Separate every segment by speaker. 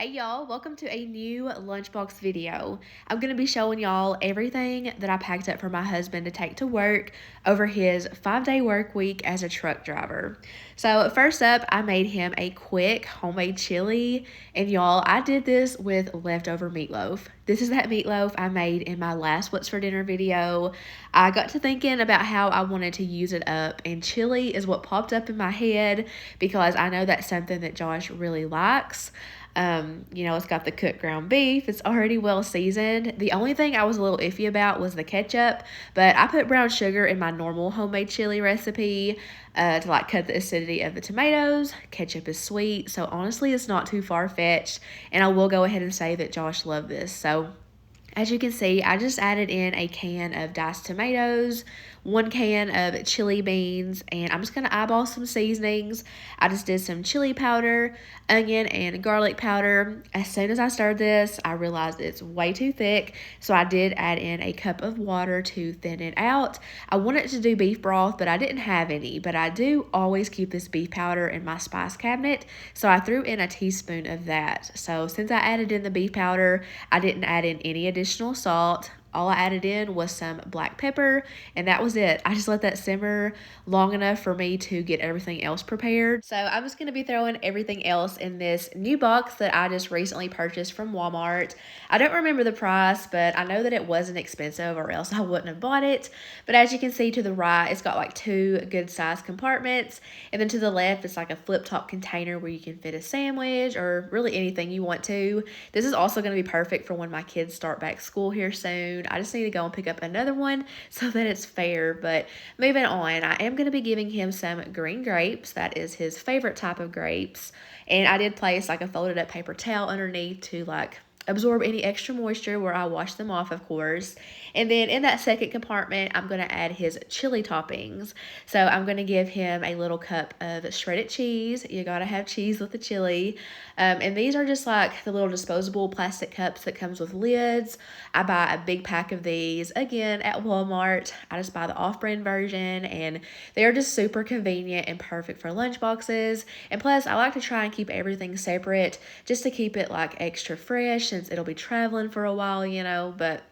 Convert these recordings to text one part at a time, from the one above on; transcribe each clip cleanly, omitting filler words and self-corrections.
Speaker 1: Hey y'all, welcome to a new Lunchbox video. I'm going to be showing y'all everything that I packed up for my husband to take to work over his 5-day work week as a truck driver. So first up, I made him a quick homemade chili, and y'all, I did this with leftover meatloaf. This is that meatloaf I made in my last What's for Dinner video. I got to thinking about how I wanted to use it up, and chili is what popped up in my head because I know that's something that Josh really likes. It's got the cooked ground beef. It's already well seasoned. The only thing I was a little iffy about was the ketchup, but I put brown sugar in my normal homemade chili recipe to like cut the acidity of the tomatoes. Ketchup is sweet, so honestly, it's not too far-fetched, and I will go ahead and say that Josh loved this. So as you can see, I just added in a can of diced tomatoes, 1 can of chili beans, and I'm just going to eyeball some seasonings. I just did some chili powder, onion, and garlic powder. As soon as I stirred this, I realized it's way too thick, so I did add in a cup of water to thin it out. I wanted to do beef broth, but I didn't have any, but I do always keep this beef powder in my spice cabinet, so I threw in a teaspoon of that. So since I added in the beef powder, I didn't add in any additional salt. All I added in was some black pepper, and that was it. I just let that simmer long enough for me to get everything else prepared. So I'm just going to be throwing everything else in this new box that I just recently purchased from Walmart. I don't remember the price, but I know that it wasn't expensive or else I wouldn't have bought it. But as you can see to the right, it's got like 2 good sized compartments, and then to the left, it's like a flip top container where you can fit a sandwich or really anything you want to. This is also going to be perfect for when my kids start back school here soon. I just need to go and pick up another one so that it's fair. But moving on, I am going to be giving him some green grapes. That is his favorite type of grapes. And I did place like a folded up paper towel underneath to like absorb any extra moisture where I wash them off, of course. And then in that second compartment, I'm going to add his chili toppings. So I'm going to give him a little cup of shredded cheese. You got to have cheese with the chili. And these are just like the little disposable plastic cups that comes with lids. I buy a big pack of these, again, at Walmart. I just buy the off-brand version, and they're just super convenient and perfect for lunch boxes. And plus, I like to try and keep everything separate just to keep it like extra fresh since it'll be traveling for a while, but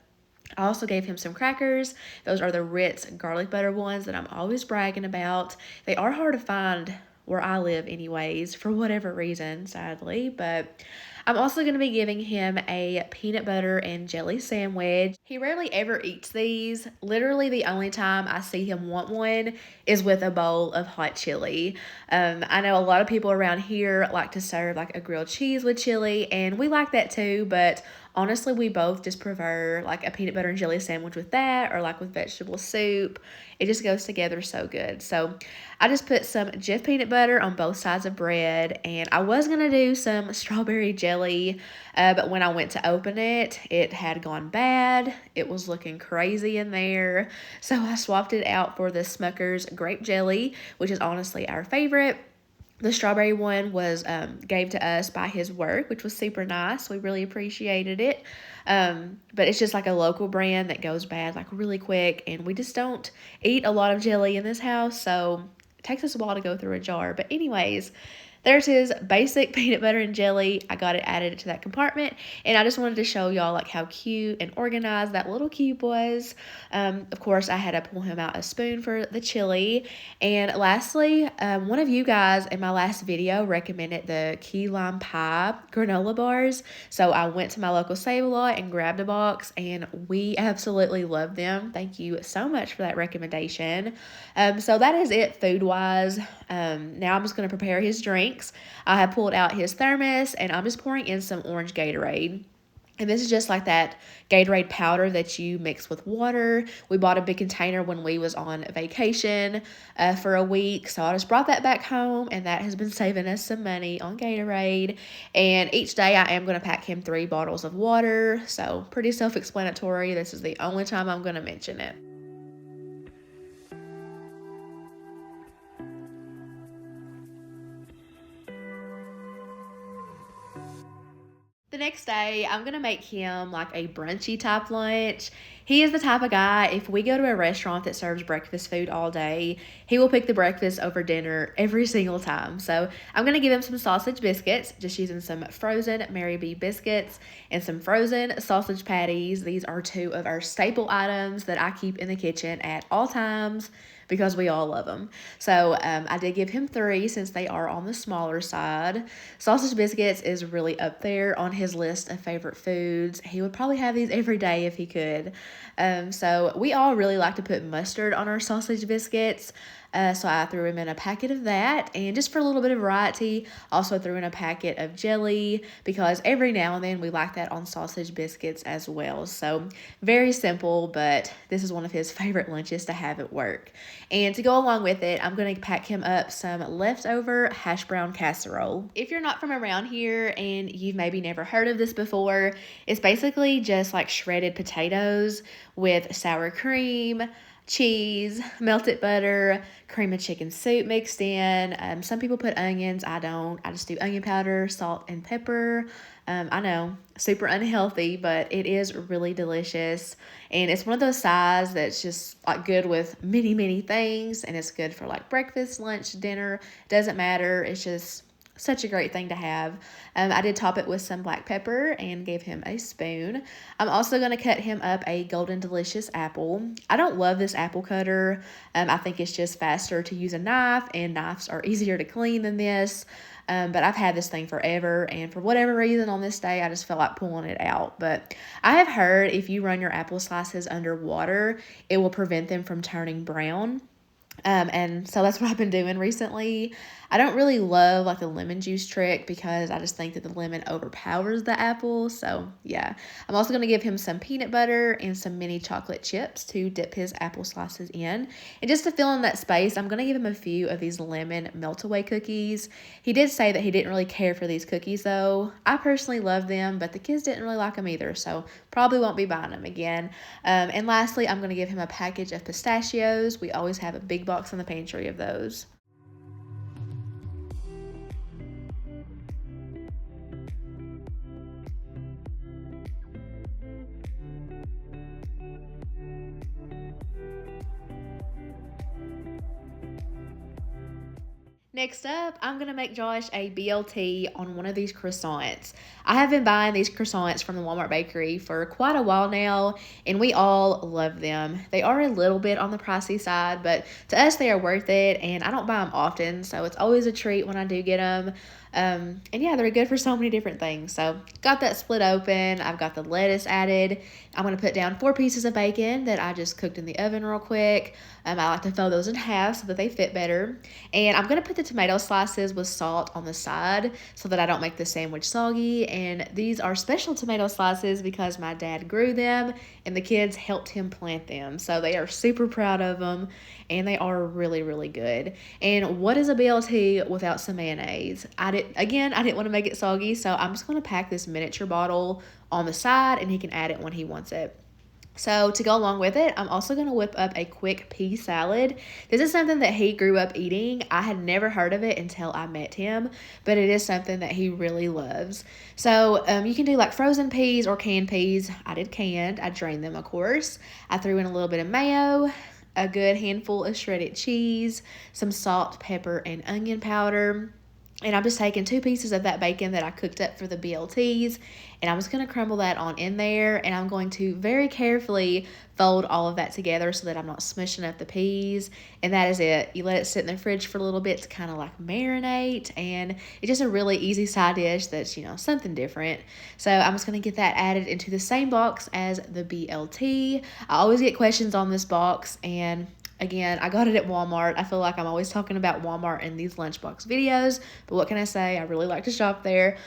Speaker 1: I also gave him some crackers. Those are the Ritz garlic butter ones that I'm always bragging about. They are hard to find where I live anyways, for whatever reason, sadly, but I'm also going to be giving him a peanut butter and jelly sandwich. He rarely ever eats these. Literally the only time I see him want one is with a bowl of hot chili. I know a lot of people around here like to serve like a grilled cheese with chili, and we like that too, but honestly, we both just prefer like a peanut butter and jelly sandwich with that, or like with vegetable soup. It just goes together so good. So I just put some Jif peanut butter on both sides of bread, and I was going to do some strawberry jelly, but when I went to open it, it had gone bad. It was looking crazy in there. So I swapped it out for the Smucker's grape jelly, which is honestly our favorite. The strawberry one was gave to us by his work, which was super nice. We really appreciated it. But it's just like a local brand that goes bad like really quick, and we just don't eat a lot of jelly in this house, so it takes us a while to go through a jar. But anyways, there's his basic peanut butter and jelly. I got it added to that compartment, and I just wanted to show y'all like how cute and organized that little cube was. Of course, I had to pull him out a spoon for the chili. And lastly, one of you guys in my last video recommended the key lime pie granola bars. So I went to my local Save-A-Lot and grabbed a box, and we absolutely love them. Thank you so much for that recommendation. So that is it food-wise. Now I'm just going to prepare his drinks. I have pulled out his thermos, and I'm just pouring in some orange Gatorade. And this is just like that Gatorade powder that you mix with water. We bought a big container when we was on vacation for a week. So I just brought that back home, and that has been saving us some money on Gatorade. And each day I am going to pack him 3 bottles of water. So pretty self-explanatory. This is the only time I'm going to mention it. The next day, I'm gonna make him like a brunchy type lunch. He is the type of guy, if we go to a restaurant that serves breakfast food all day, he will pick the breakfast over dinner every single time. So I'm gonna give him some sausage biscuits, just using some frozen Mary B biscuits and some frozen sausage patties. These are two of our staple items that I keep in the kitchen at all times because we all love them. So I did give him three since they are on the smaller side. Sausage biscuits is really up there on his list of favorite foods. He would probably have these every day if he could. So we all really like to put mustard on our sausage biscuits. So I threw him in a packet of that, and just for a little bit of variety, also threw in a packet of jelly because every now and then we like that on sausage biscuits as well. So very simple, but this is one of his favorite lunches to have at work. And to go along with it, I'm going to pack him up some leftover hash brown casserole. If you're not from around here and you've maybe never heard of this before, it's basically just like shredded potatoes with sour cream, cheese, melted butter, cream of chicken soup mixed in. Some people put onions. I don't. I just do onion powder, salt, and pepper. I know, super unhealthy, but it is really delicious. And it's one of those sides that's just like good with many, many things. And it's good for like breakfast, lunch, dinner. Doesn't matter. It's just such a great thing to have. I did top it with some black pepper and gave him a spoon. I'm also going to cut him up a golden delicious apple. I don't love this apple cutter. I think it's just faster to use a knife, and knives are easier to clean than this. But I've had this thing forever, and for whatever reason on this day, I just felt like pulling it out. But I have heard if you run your apple slices under water, it will prevent them from turning brown. And so that's what I've been doing recently. I don't really love like the lemon juice trick because I just think that the lemon overpowers the apple. So yeah, I'm also going to give him some peanut butter and some mini chocolate chips to dip his apple slices in. And just to fill in that space, I'm going to give him a few of these lemon melt-away cookies. He did say that he didn't really care for these cookies though. I personally love them, but the kids didn't really like them either. So probably won't be buying them again. And lastly, I'm going to give him a package of pistachios. We always have a big box in the pantry of those. Next up, I'm going to make Josh a BLT on one of these croissants. I have been buying these croissants from the Walmart bakery for quite a while now, and we all love them. They are a little bit on the pricey side, but to us they are worth it, and I don't buy them often, so it's always a treat when I do get them. And yeah, they're good for so many different things. So got that split open. I've got the lettuce added. I'm going to put down 4 pieces of bacon that I just cooked in the oven real quick. I like to fold those in half so that they fit better. And I'm going to put the tomato slices with salt on the side so that I don't make the sandwich soggy. And these are special tomato slices because my dad grew them and the kids helped him plant them. So they are super proud of them, and they are really, really good. And what is a BLT without some mayonnaise? I didn't want to make it soggy, so I'm just going to pack this miniature bottle on the side, and he can add it when he wants it. So to go along with it, I'm also going to whip up a quick pea salad. This is something that he grew up eating. I had never heard of it until I met him, but it is something that he really loves. So you can do like frozen peas or canned peas. I did canned. I drained them, of course. I threw in a little bit of mayo, a good handful of shredded cheese, some salt, pepper, and onion powder. And I'm just taking 2 pieces of that bacon that I cooked up for the BLTs, and I'm just going to crumble that on in there, and I'm going to very carefully fold all of that together so that I'm not smushing up the peas, and that is it. You let it sit in the fridge for a little bit to kind of like marinate, and it's just a really easy side dish that's, something different. So I'm just going to get that added into the same box as the BLT. I always get questions on this box, and again, I got it at Walmart. I feel like I'm always talking about Walmart in these Lunchbox videos, but what can I say? I really like to shop there.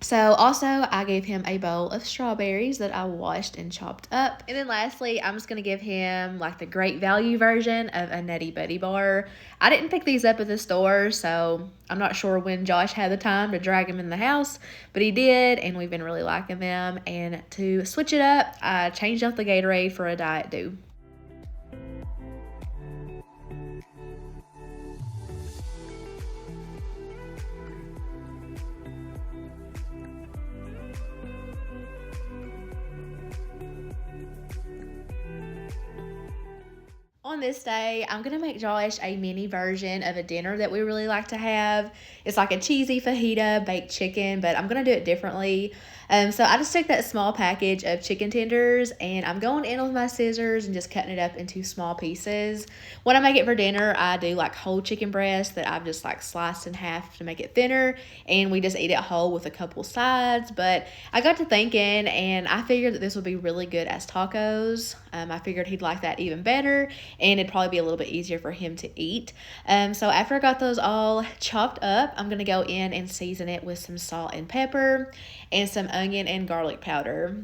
Speaker 1: So also, I gave him a bowl of strawberries that I washed and chopped up. And then lastly, I'm just going to give him like the great value version of a Nutty Buddy bar. I didn't pick these up at the store, so I'm not sure when Josh had the time to drag them in the house, but he did, and we've been really liking them. And to switch it up, I changed out the Gatorade for a Diet Dew. On this day, I'm gonna make Josh a mini version of a dinner that we really like to have. It's like a cheesy fajita baked chicken, but I'm gonna do it differently. So I just took that small package of chicken tenders and I'm going in with my scissors and just cutting it up into small pieces. When I make it for dinner, I do like whole chicken breast that I've just like sliced in half to make it thinner, and we just eat it whole with a couple sides. But I got to thinking and I figured that this would be really good as tacos. I figured he'd like that even better, and it'd probably be a little bit easier for him to eat. So after I got those all chopped up, I'm gonna go in and season it with some salt and pepper and some onion and garlic powder.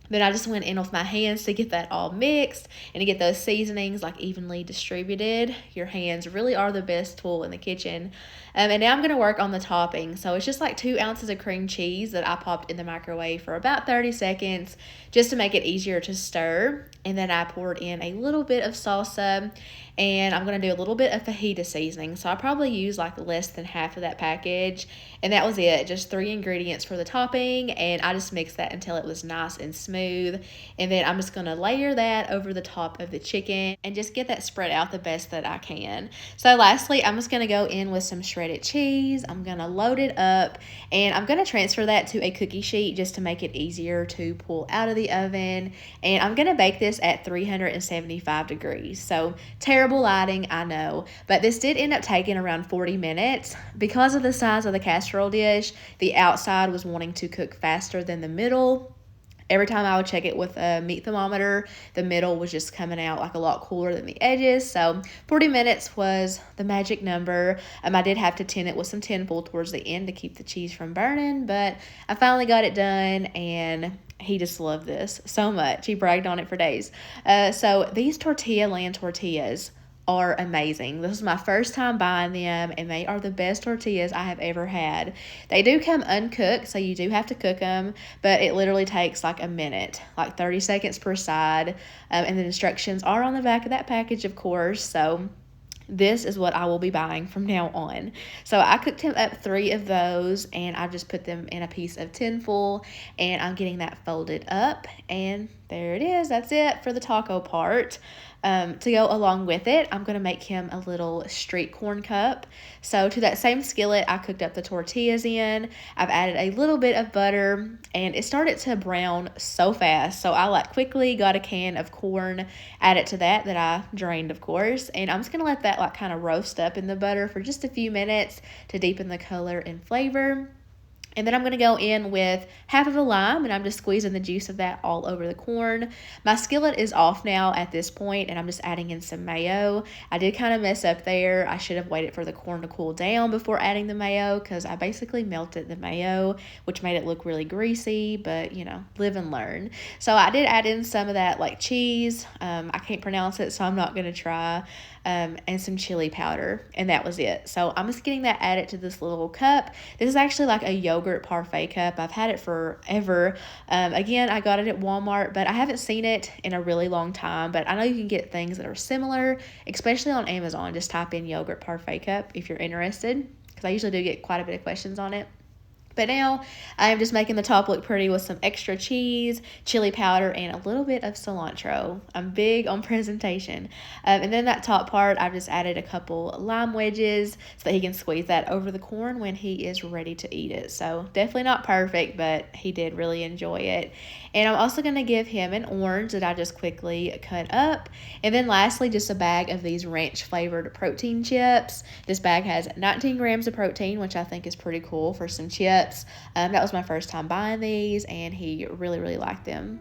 Speaker 1: Then I just went in with my hands to get that all mixed and to get those seasonings like evenly distributed. Your hands really are the best tool in the kitchen. And now I'm going to work on the topping. So it's just like 2 ounces of cream cheese that I popped in the microwave for about 30 seconds just to make it easier to stir. And then I poured in a little bit of salsa, and I'm going to do a little bit of fajita seasoning. So I probably used like less than half of that package, and that was it. Just 3 ingredients for the topping, and I just mixed that until it was nice and smooth. And then I'm just going to layer that over the top of the chicken and just get that spread out the best that I can. So lastly, I'm just going to go in with some shredded cheese. I'm going to load it up, and I'm going to transfer that to a cookie sheet just to make it easier to pull out of the oven. And I'm going to bake this at 375 degrees. So terrible lighting, I know, but this did end up taking around 40 minutes. Because of the size of the casserole dish, the outside was wanting to cook faster than the middle. Every time I would check it with a meat thermometer, the middle was just coming out like a lot cooler than the edges. So 40 minutes was the magic number. I did have to tin it with some tinfoil towards the end to keep the cheese from burning, but I finally got it done, and he just loved this so much. He bragged on it for days. So these tortilla land tortillas are amazing. This is my first time buying them, and they are the best tortillas I have ever had. They do come uncooked, so you do have to cook them, but it literally takes like a minute, like 30 seconds per side. And the instructions are on the back of that package, of course. So this is what I will be buying from now on. So I cooked him up 3 of those, and I just put them in a piece of tinfoil, and I'm getting that folded up, and there it is. That's it for the taco part. To go along with it, I'm going to make him a little street corn cup. So to that same skillet I cooked up the tortillas in, I've added a little bit of butter, and it started to brown so fast. So I like quickly got a can of corn, added to that I drained, of course. And I'm just going to let that like kind of roast up in the butter for just a few minutes to deepen the color and flavor. And then I'm going to go in with half of a lime, and I'm just squeezing the juice of that all over the corn. My skillet is off now at this point, and I'm just adding in some mayo. I did kind of mess up there. I should have waited for the corn to cool down before adding the mayo, because I basically melted the mayo, which made it look really greasy, but you know, live and learn. So I did add in some of that like cheese. I can't pronounce it, so I'm not going to try. And some chili powder, and that was it. So I'm just getting that added to this little cup. This is actually like a yogurt parfait cup. I've had it forever. Again, I got it at Walmart, but I haven't seen it in a really long time. But I know you can get things that are similar, especially on Amazon. Just type in yogurt parfait cup if you're interested, because I usually do get quite a bit of questions on it. But now I'm just making the top look pretty with some extra cheese, chili powder, and a little bit of cilantro. I'm big on presentation. And then that top part, I've just added a couple lime wedges so that he can squeeze that over the corn when he is ready to eat it. So definitely not perfect, but he did really enjoy it. And I'm also going to give him an orange that I just quickly cut up. And then lastly, just a bag of these ranch flavored protein chips. This bag has 19 grams of protein, which I think is pretty cool for some chips. That was my first time buying these, and he really, really liked them.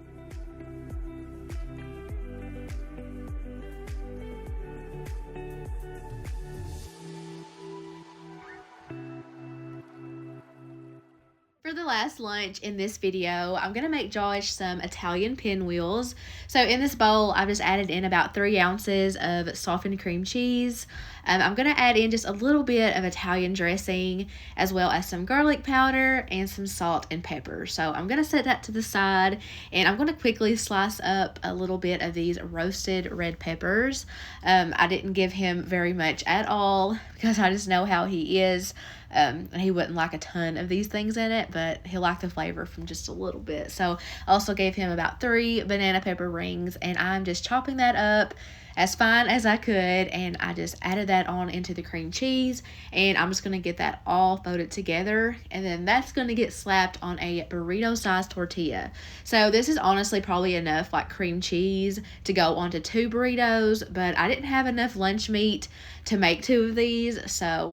Speaker 1: For the last lunch in this video, I'm going to make Josh some Italian pinwheels. So in this bowl, I've just added in about 3 ounces of softened cream cheese. I'm going to add in just a little bit of Italian dressing, as well as some garlic powder and some salt and pepper. So I'm going to set that to the side, and I'm going to quickly slice up a little bit of these roasted red peppers. I didn't give him very much at all because I just know how he is. And he wouldn't like a ton of these things in it, but he'll like the flavor from just a little bit. So I also gave him about 3 banana pepper rings, and I'm just chopping that up as fine as I could, and I just added that on into the cream cheese, and I'm just going to get that all folded together, and then that's going to get slapped on a burrito sized tortilla. So this is honestly probably enough like cream cheese to go onto 2 burritos, but I didn't have enough lunch meat to make 2 of these, so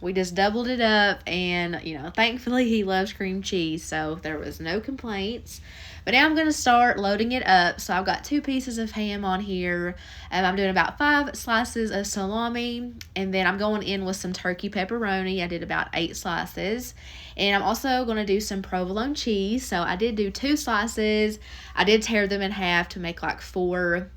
Speaker 1: we just doubled it up, and thankfully he loves cream cheese, so there was no complaints. But now I'm going to start loading it up. So I've got 2 pieces of ham on here, and I'm doing about 5 slices of salami, and then I'm going in with some turkey pepperoni. I did about 8 slices, and I'm also going to do some provolone cheese. So I did do 2 slices. I did tear them in half to make like 4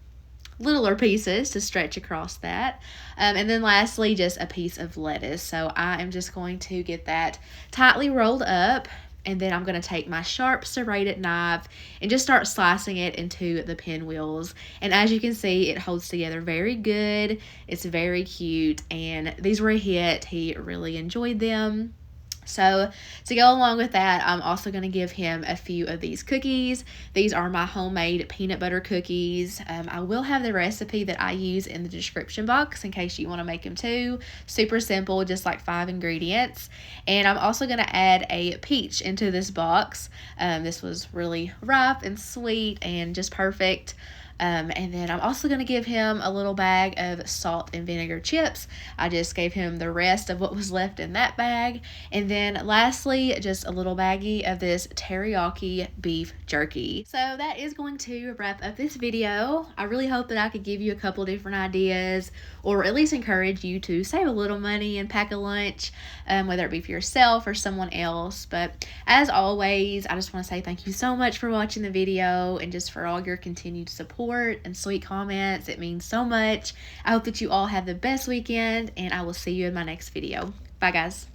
Speaker 1: littler pieces to stretch across that. And then lastly, just a piece of lettuce. So I am just going to get that tightly rolled up, and then I'm going to take my sharp serrated knife and just start slicing it into the pinwheels. And as you can see, it holds together very good. It's very cute, and these were a hit. He really enjoyed them. So to go along with that, I'm also going to give him a few of these cookies. These are my homemade peanut butter cookies. I will have the recipe that I use in the description box in case you want to make them too. Super simple, just like 5 ingredients. And I'm also going to add a peach into this box. This was really ripe and sweet and just perfect. And then I'm also going to give him a little bag of salt and vinegar chips. I just gave him the rest of what was left in that bag. And then lastly, just a little baggie of this teriyaki beef jerky. So that is going to wrap up this video. I really hope that I could give you a couple different ideas, or at least encourage you to save a little money and pack a lunch, whether it be for yourself or someone else. But as always, I just want to say thank you so much for watching the video, and just for all your continued support and sweet comments. It means so much. I hope that you all have the best weekend, and I will see you in my next video. Bye, guys.